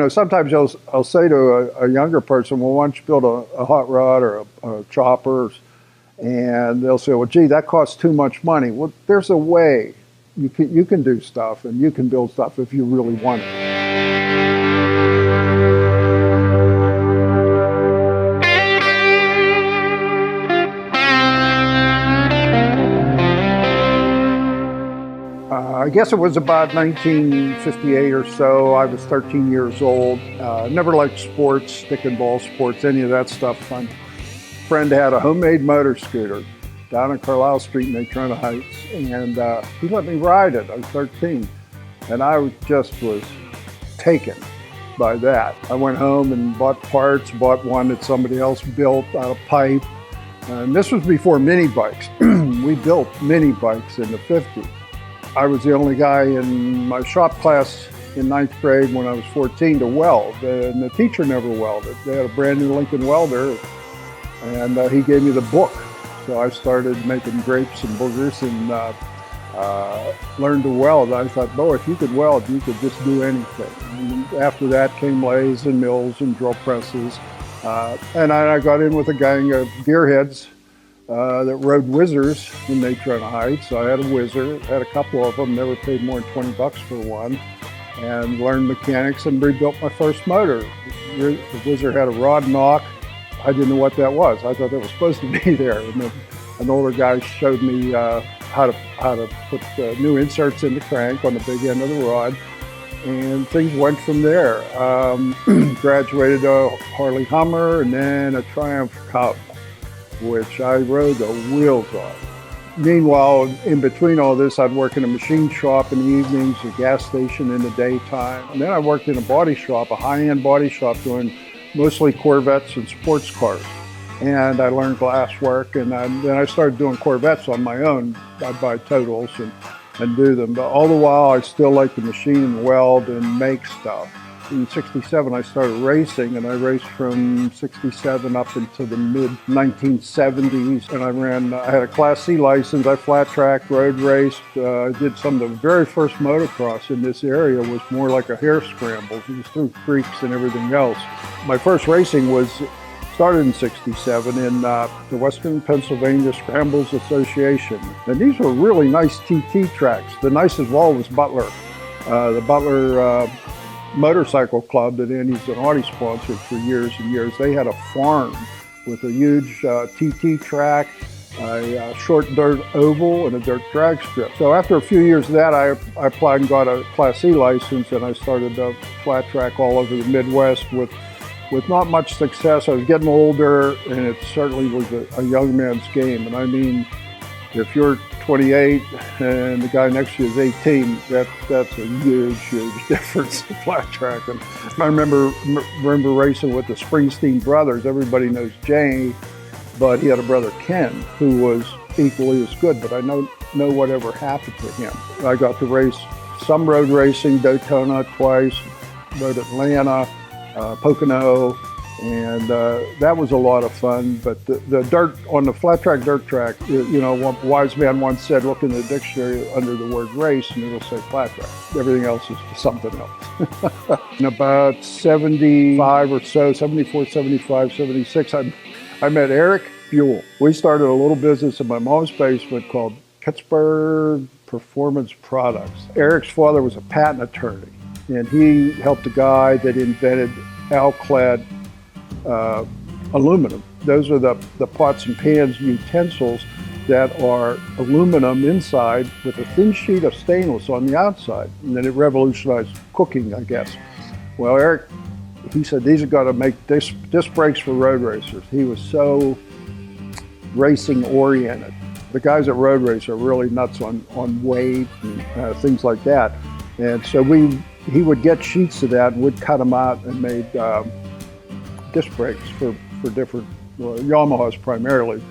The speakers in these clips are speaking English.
sometimes I'll say to a younger person, well, why don't you build a hot rod or a chopper? And they'll say, well, gee, that costs too much money. Well, there's a way. You can do stuff and you can build stuff if you really want it. I guess it was about 1958 or so. I was 13 years old. Never liked sports, stick and ball sports, any of that stuff. My friend had a homemade motor scooter down on Carlisle Street in Natrona Heights, and he let me ride it. I was 13, and I just was taken by that. I went home and bought parts, bought one that somebody else built out of pipe. And this was before mini bikes. We built mini bikes in the 50s. I was the only guy in my shop class in 9th grade when I was 14 to weld, and the teacher never welded. They had a brand new Lincoln welder, and he gave me the book. So I started making grapes and boogers and learned to weld. I thought, boy, if you could weld, you could just do anything. And after that came lathes and mills and drill presses. And I got in with a gang of gearheads that rode Whizzers in Natrona Heights. I had a Whizzer, had a couple of them, never paid more than 20 bucks for one, and learned mechanics and rebuilt my first motor. The Whizzer had a rod knock. I didn't know what that was. I thought that was supposed to be there. And then an older guy showed me how to put new inserts in the crank on the big end of the rod, and things went from there. Graduated a Harley Hummer and then a Triumph Cub, which I rode the wheels on. Meanwhile, in between all this, I'd work in a machine shop in the evenings, a gas station in the daytime. And then I worked in a body shop, a high-end body shop, doing mostly Corvettes and sports cars. And I learned glass work, and then I started doing Corvettes on my own. I'd buy totals and do them. But all the while, I still like to machine and weld and make stuff. In 67, I started racing, and I raced from 67 up into the mid-1970s. And I had a Class C license. I flat tracked, road raced. I did some of the very first motocross in this area. Was more like a hare scramble. It was through creeks and everything else. My first racing started in 67 in the Western Pennsylvania Scrambles Association. And these were really nice TT tracks. The nicest of all was Butler. The Butler Motorcycle Club that Andy's an Audi sponsored for years and years. They had a farm with a huge TT track, a short dirt oval, and a dirt drag strip. So after a few years of that, I applied and got a Class C license, and I started to flat track all over the Midwest with not much success. I was getting older, and it certainly was a young man's game. And I mean, if you're 28 and the guy next to you is 18, that's a huge difference in flat track. And I remember racing with the Springsteen brothers. Everybody knows Jay, but he had a brother Ken who was equally as good, but I know whatever happened to him. I got to race some road racing, Daytona twice, rode Atlanta, Pocono, and that was a lot of fun. But the dirt on the flat track dirt track, one wise man once said, look in the dictionary under the word race and it'll say flat track. Everything else is something else. In about 75 or so, 74, 75, 76, I met Eric Buell. We started a little business in my mom's basement called Pittsburgh Performance Products. Eric's father was a patent attorney, and he helped a guy that invented alclad aluminum. Those are the pots and pans utensils that are aluminum inside with a thin sheet of stainless on the outside. And then it revolutionized cooking, I guess. Well, Eric, he said, these are going to make disc brakes for road racers. He was so racing oriented. The guys at Road Race are really nuts on weight and things like that. And so he would get sheets of that and would cut them out and made disc brakes for different Yamahas primarily.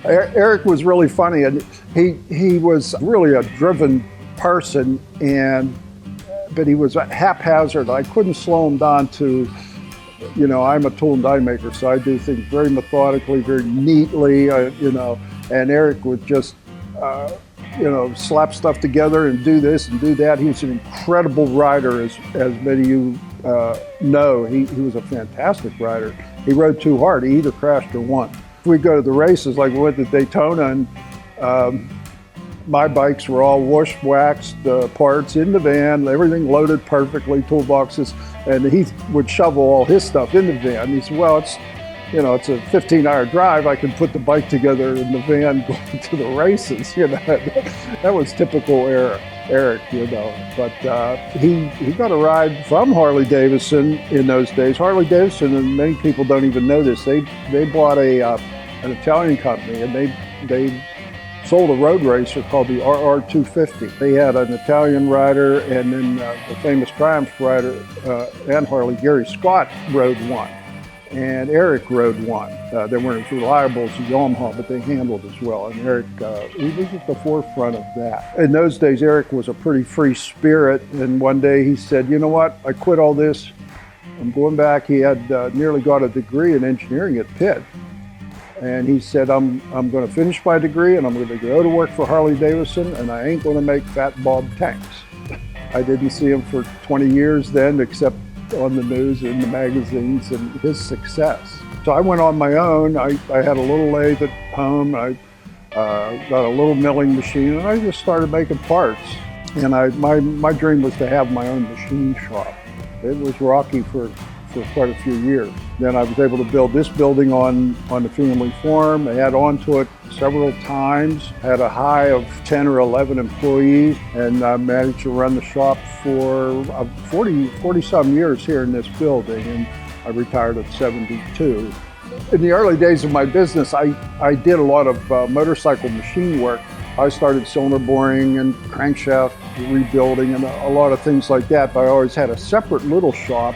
Eric was really funny, and he was really a driven person, but he was haphazard. I couldn't slow him down to, I'm a tool and die maker, so I do things very methodically, very neatly, and Eric would just slap stuff together and do this and do that. He was an incredible rider, as many of you No, he was a fantastic rider. He rode too hard. He either crashed or won. If we go to the races, like we went to Daytona, and my bikes were all washed, waxed, parts in the van, everything loaded perfectly, toolboxes, and he would shovel all his stuff in the van. He said, well, it's a 15-hour drive. I can put the bike together in the van going to the races. That was typical Eric, But he got a ride from Harley-Davidson in those days. Harley-Davidson, and many people don't even know this, they bought an Italian company, and they sold a road racer called the RR250. They had an Italian rider, and then the famous Triumph rider and Harley, Gary Scott, rode one. And Eric rode one. They weren't as reliable as the Yamaha, but they handled as well. And Eric, he was at the forefront of that. In those days, Eric was a pretty free spirit. And one day he said, you know what, I quit all this. I'm going back. He had nearly got a degree in engineering at Pitt. And he said, I'm going to finish my degree and I'm going to go to work for Harley-Davidson, and I ain't going to make fat Bob tanks. I didn't see him for 20 years then, except on the news and the magazines and his success. So I went on my own. I had a little lathe at home. I got a little milling machine, and I just started making parts. And my dream was to have my own machine shop. It was rocky for quite a few years. Then I was able to build this building on the family farm. I had onto it several times, had a high of 10 or 11 employees, and I managed to run the shop for 40 some years here in this building, and I retired at 72. In the early days of my business, I did a lot of motorcycle machine work. I started cylinder boring and crankshaft rebuilding and a lot of things like that, but I always had a separate little shop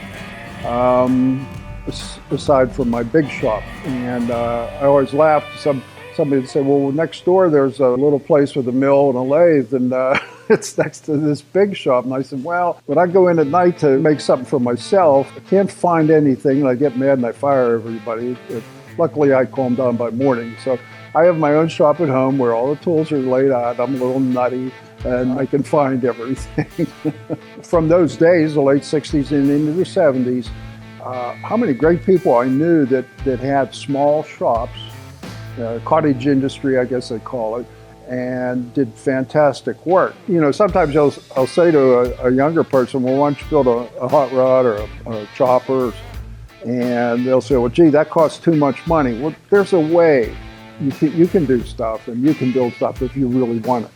aside from my big shop. And I always laughed. Somebody would say, well, next door there's a little place with a mill and a lathe, and it's next to this big shop. And I said, well, when I go in at night to make something for myself, I can't find anything, and I get mad and I fire everybody. Luckily, I calm down by morning. So I have my own shop at home where all the tools are laid out. I'm a little nutty, and I can find everything. From those days, the late 60s and into the 70s, how many great people I knew that had small shops, cottage industry, I guess they call it, and did fantastic work. Sometimes I'll say to a younger person, well, why don't you build a hot rod or a chopper? And they'll say, well, gee, that costs too much money. Well, there's a way. You can do stuff, and you can build stuff if you really want it,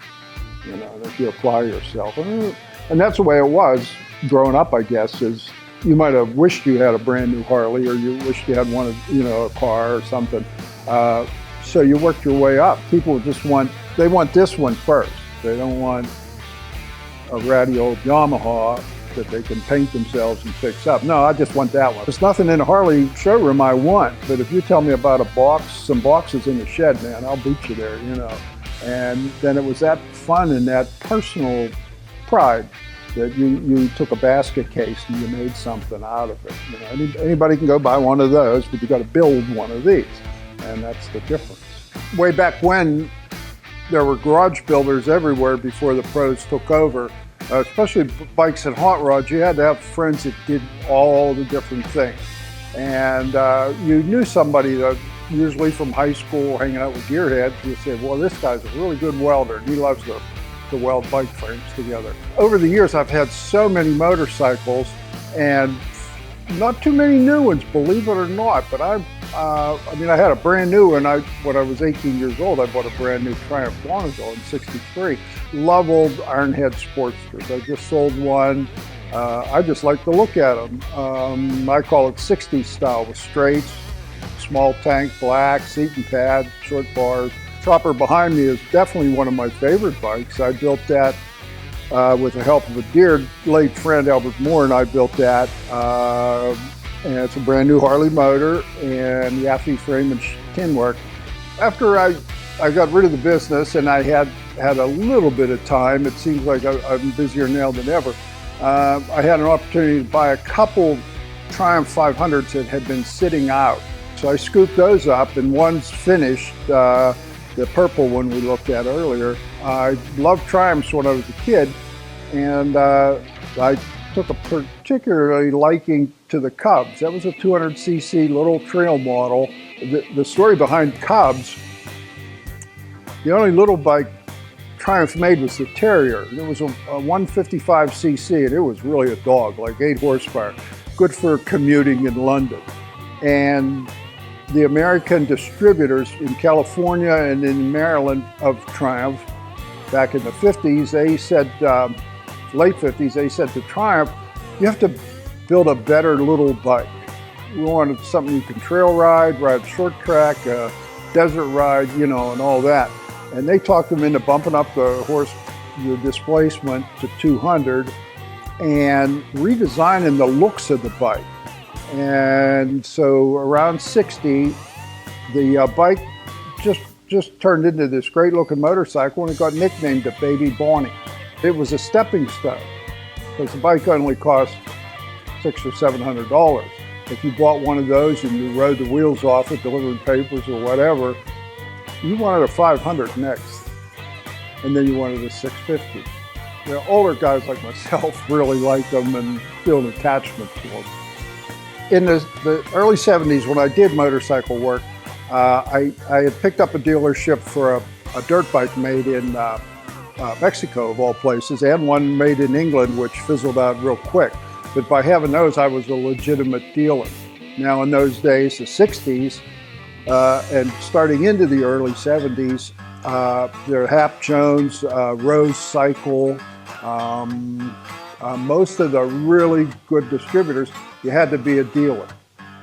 if you apply yourself. And that's the way it was growing up, I guess, is you might have wished you had a brand new Harley, or you wished you had one of, a car or something. So you worked your way up. People just want this one first. They don't want a ratty old Yamaha that they can paint themselves and fix up. No, I just want that one. There's nothing in a Harley showroom I want, but if you tell me about some boxes in the shed, man, I'll beat you there, And then it was that fun and that personal pride that you took a basket case and you made something out of it. Anybody can go buy one of those, but you got to build one of these, and that's the difference. Way back when, there were garage builders everywhere before the pros took over. Especially bikes and hot rods, you had to have friends that did all the different things. And you knew somebody that usually from high school hanging out with gearheads, you say, well, this guy's a really good welder, and he loves to weld bike frames together. Over the years, I've had so many motorcycles, and not too many new ones, believe it or not, but I had a brand new one. When I was 18 years old, I bought a brand new Triumph Bonneville in '63. Love old Ironhead Sportsters. I just sold one. I just like to look at them. I call it 60s style with straights, small tank, black, seat and pad, short bars. Chopper behind me is definitely one of my favorite bikes. I built that with the help of a dear late friend, Albert Moore, and I built that. And it's a brand new Harley motor and Yaffe frame and tin work. After I got rid of the business and I had a little bit of time, it seems like I'm busier now than ever, I had an opportunity to buy a couple Triumph 500s that had been sitting out. So I scooped those up, and one's finished, the purple one we looked at earlier. I loved Triumphs when I was a kid, and I took a particularly liking to the Cubs. That was a 200cc little trail model. The story behind Cubs, the only little bike Triumph made was the Terrier. It was a 155cc, and it was really a dog, like 8 horsepower. Good for commuting in London. And the American distributors in California and in Maryland of Triumph back in the 50s, they said, late 50s, they said to Triumph, you have to build a better little bike. We wanted something you can trail ride short track, desert ride, you know, and all that. And they talked them into bumping up the displacement to 200 and redesigning the looks of the bike. And so around 60, the bike just turned into this great looking motorcycle, and it got nicknamed the Baby Bonnie. It was a stepping stone because the bike only cost $600 or $700. If you bought one of those and you rode the wheels off it, delivering papers or whatever, you wanted a 500 next, and then you wanted a 650. The older guys like myself really liked them and feel an attachment to them. In the early 70s, when I did motorcycle work, I had picked up a dealership for a dirt bike made in Mexico, of all places, and one made in England, which fizzled out real quick. But by having those, I was a legitimate dealer. Now, in those days, the 60s, and starting into the early 70s, there were Hap Jones, Rose Cycle, most of the really good distributors, you had to be a dealer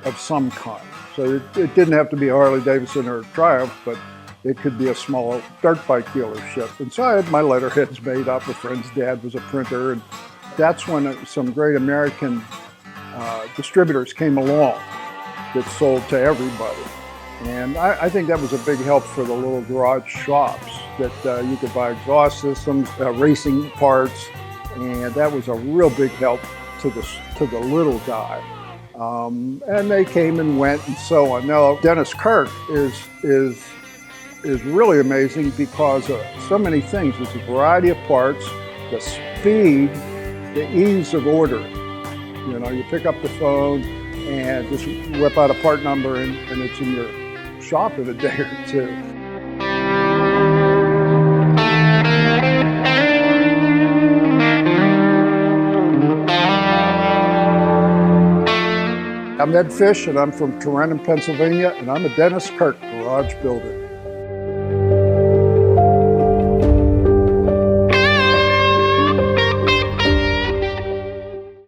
of some kind. So it didn't have to be a Harley-Davidson or a Triumph, but it could be a small dirt bike dealership. And so I had my letterheads made up. A friend's dad was a printer, and that's when some great American distributors came along that sold to everybody. And I think that was a big help for the little garage shops, that you could buy exhaust systems, racing parts, and that was a real big help to the little guy. And they came and went and so on. Now, Dennis Kirk is really amazing because of so many things. There's a variety of parts, the speed, the ease of ordering. You know, you pick up the phone and just whip out a part number and it's in your shop in a day or two. I'm Ed Fish, and I'm from Corinne, Pennsylvania, and I'm a Dennis Kirk garage builder.